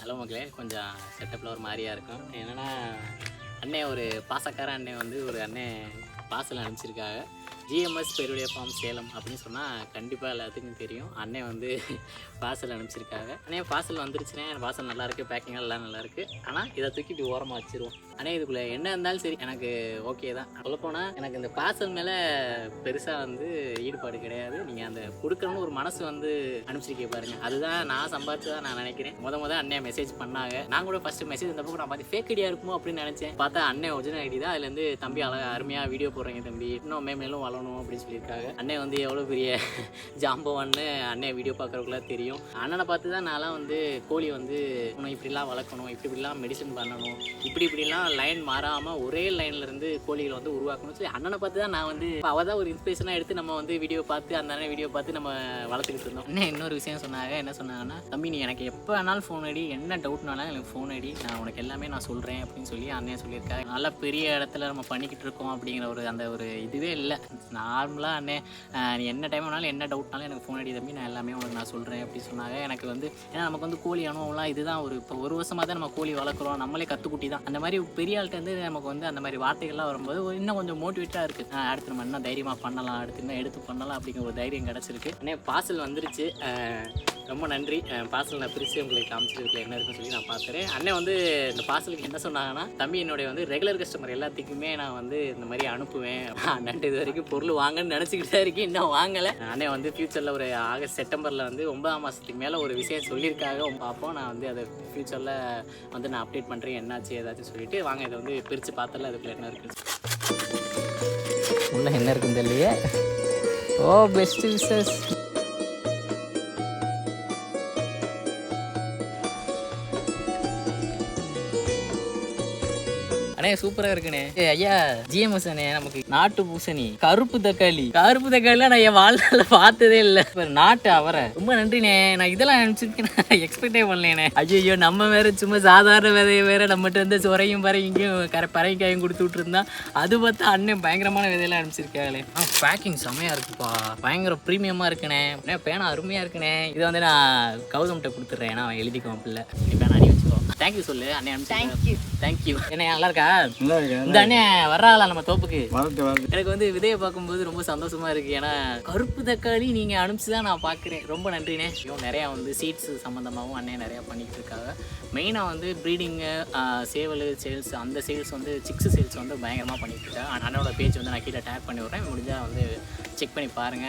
Hello மக்களே, கொஞ்சம் செட்டப்பில் ஒரு மாதிரியா இருக்கும். என்னென்னா அண்ணே ஒரு பாசக்கார அண்ணன் வந்து ஒரு அண்ணன் பார்சல் அனுப்பிச்சிருக்காங்க. ஜிஎம்எஸ் பெருடைய ஃபார்ம் சேலம் அப்படின்னு சொன்னால் கண்டிப்பாக எல்லாத்துக்கும் தெரியும். அண்ணன் வந்து பார்சல் அனுப்பிச்சிருக்காங்க. அண்ணே பார்சல் வந்துருச்சுனே, பார்சல் நல்லாயிருக்கு, பேக்கிங் எல்லாம் நல்லாயிருக்கு. ஆனால் இதை தூக்கி இப்படி ஓரமாக வச்சுருவோம். அண்ணே இதுக்குள்ளே என்ன இருந்தாலும் சரி எனக்கு ஓகே தான். சொல்லப்போனால் எனக்கு இந்த பார்சல் மேலே பெருசாக வந்து ஈடுபாடு கிடையாது. நீங்கள் அந்த கொடுக்கணும்னு ஒரு மனசு வந்து அனுப்பிச்சிருக்கே பாருங்கள், அதுதான் நான் சம்பாதிச்சதான் நான் நினைக்கிறேன். முத அண்ணன் மெசேஜ் பண்ணாங்க. நான் கூட ஃபஸ்ட்டு மெசேஜ் இந்த பக்கம் நான் பார்த்து ஃபேக் ஐடியா இருக்குமோ அப்படின்னு நினச்சேன். பார்த்தா அண்ணன் ஒரிஜினல் ஐடி தான். அதுலேருந்து தம்பி அருமையாக வீடியோ போடுறீங்க தம்பி, இன்னும் மேலும் வளரணும் அப்படின்னு சொல்லியிருக்காங்க. அண்ணன் வந்து எவ்வளோ பெரிய ஜாம்பவான்னு அண்ணன் வீடியோ பார்க்குறதுக்குள்ள தெரியும். அண்ணனை பார்த்து தான் நான்லாம் வந்து கோழி வந்து இப்படிலாம் வளர்க்கணும், இப்படிலாம் மெடிசன் பண்ணணும், இப்படிலாம் லைன் மாறாமல் ஒரே லைன்லேருந்து கோழிகளை வந்து உருவாக்கணும் சொல்லி அண்ணனை பார்த்து தான் நான் வந்து அவள் தான் ஒரு இன்ஸ்பிரேஷனாக எடுத்து நம்ம வந்து வீடியோ பார்த்து அந்த அண்ணன் வீடியோ பார்த்து நம்ம வளர்த்துக்கிட்டு இருந்தோம். அண்ணன் இன்னொரு விஷயம் சொன்னாங்க. என்ன சொன்னாங்கன்னா, தம்பி நீ எனக்கு எப்போ வேணாலும் ஃபோன் அடி, என்ன டவுட்னாலும் எனக்கு ஃபோன் அடி, நான் உனக்கு எல்லாமே நான் சொல்கிறேன் அப்படின்னு சொல்லி அண்ணன் சொல்லியிருக்காங்க. நல்லா பெரிய இடத்துல நம்ம பண்ணிக்கிட்டு இருக்கோம் அப்படிங்கிற ஒரு அந்த ஒரு இதுவே இல்லை. நார்மலாக அண்ணன் நீ என்ன டைம் வேணாலும் என்ன டவுட்னாலும் எனக்கு ஃபோன் அடி தம்பி, நான் எல்லாமே உனக்கு நான் சொல்கிறேன் அப்படின்னு சொன்னாங்க. எனக்கு வந்து ஏன்னா நமக்கு வந்து கோழி அனுபவம்லாம் இதுதான். இப்போ ஒரு வருஷமாக தான் நம்ம கோழி வளர்க்குறோம், நம்மளே கற்றுக்குட்டி தான். அந்த மாதிரி பெரிய ஆள்கிட்ட வந்து நமக்கு வந்து அந்த மாதிரி வார்த்தைகள்லாம் வரும்போது இன்னும் கொஞ்சம் மோட்டிவேட்டாக இருக்குது. அடுத்து நம்ம இன்னும் தைரியமாக பண்ணலாம், அடுத்து இன்னும் எடுத்து பண்ணலாம் அப்படிங்கிற ஒரு தைரியம் கிடச்சிருக்கு. அண்ணே பார்சல் வந்துருச்சு, ரொம்ப நன்றி. பார்சல் நான் பிரித்து உங்களுக்கு காமிச்சிருக்கல என்ன இருக்குன்னு சொல்லி நான் பார்க்குறேன். அண்ணன் வந்து இந்த பார்சலுக்கு என்ன சொன்னாங்கன்னா, தம்பி என்னுடைய வந்து ரெகுலர் கஸ்டமர் எல்லாத்துக்குமே நான் வந்து இந்த மாதிரி அனுப்புவேன். அண்ணன்ட்டு இது வரைக்கும் பொருள் வாங்கன்னு நினச்சிக்கிட்டு தான் இருக்கேன், இன்னும் வாங்கலை. அண்ணன் வந்து ஃப்யூச்சரில் ஒரு ஆகஸ்ட் செப்டம்பரில் வந்து 9ஆம் மாதத்துக்கு மேலே ஒரு விஷயம் சொல்லியிருக்காங்க. பார்ப்போம், நான் வந்து அதை ஃப்யூச்சரில் வந்து நான் அப்டேட் பண்ணுறேன் என்னாச்சு ஏதாச்சும் சொல்லிட்டு. வாங்க இதை வந்து பிரித்து பார்த்தல அதுக்குள்ள என்ன இருக்குன்னு உள்ள என்ன இருக்குன்னு தெரியலையே. ஓ பெஸ்ட் விஷஸ். அண்ணே சூப்பராக இருக்குண்ணே. ஐயா ஜிஎம்எஸ் அண்ணே, நமக்கு நாட்டு பூசணி, கருப்பு தக்காளிலாம் நான் என் வாழ்நாளில் பார்த்ததே இல்லை. இப்போ நாட்டு அவரை, ரொம்ப நன்றிண்ணே. நான் இதெல்லாம் நினச்சிருக்கேன், நான் எக்ஸ்பெக்டே பண்ணலேண்ணே. ஐயோ நம்ம வேற சும்மா சாதாரண விதையை வேற நம்மகிட்ட இருந்து சொரையும் பறவைங்கும் பறவைக்காயும் கொடுத்து விட்டுருந்தா, அது பார்த்தா அண்ணன் பயங்கரமான விதையெல்லாம் அனுப்பிச்சிருக்காங்களே. பேக்கிங் செம்மையாக இருக்குப்பா, பயங்கர ப்ரீமியமாக இருக்குண்ணே. பேனா அருமையாக இருக்குண்ணே. இதை வந்து நான் கௌதம்கிட்ட கொடுத்துட்றேன், நான் எழுதிக்குவேன் பிள்ளை. பேனா அடி வச்சுக்கோ. தேங்க்யூ சொல்லு அண்ணன். தேங்க்யூ. என்ன நல்லா இருக்கா? இந்த அண்ணன் வர்றாங்களா நம்ம தோப்புக்கு? எனக்கு வந்து விதையை பார்க்கும்போது ரொம்ப சந்தோஷமா இருக்கு. ஏன்னா கருப்பு தக்காளி நீங்க அனுப்பிச்சுதான் நான் பார்க்குறேன். ரொம்ப நன்றிண்ணே. நிறையா வந்து சீட்ஸ் சம்மந்தமாகவும் அண்ணன் நிறையா பண்ணிக்கிட்டு இருக்காங்க. மெயினாக வந்து ப்ரீடிங்கு, சேவல் சேல்ஸ், அந்த சேல்ஸ் வந்து சிக்ஸ் சேல்ஸ் வந்து பயங்கரமாக பண்ணிகிட்டு இருக்காங்க. அண்ணனோட பேஜ் வந்து நான் கீழே டேக் பண்ணி விட்றேன், முடிஞ்சால் வந்து செக் பண்ணி பாருங்கள்.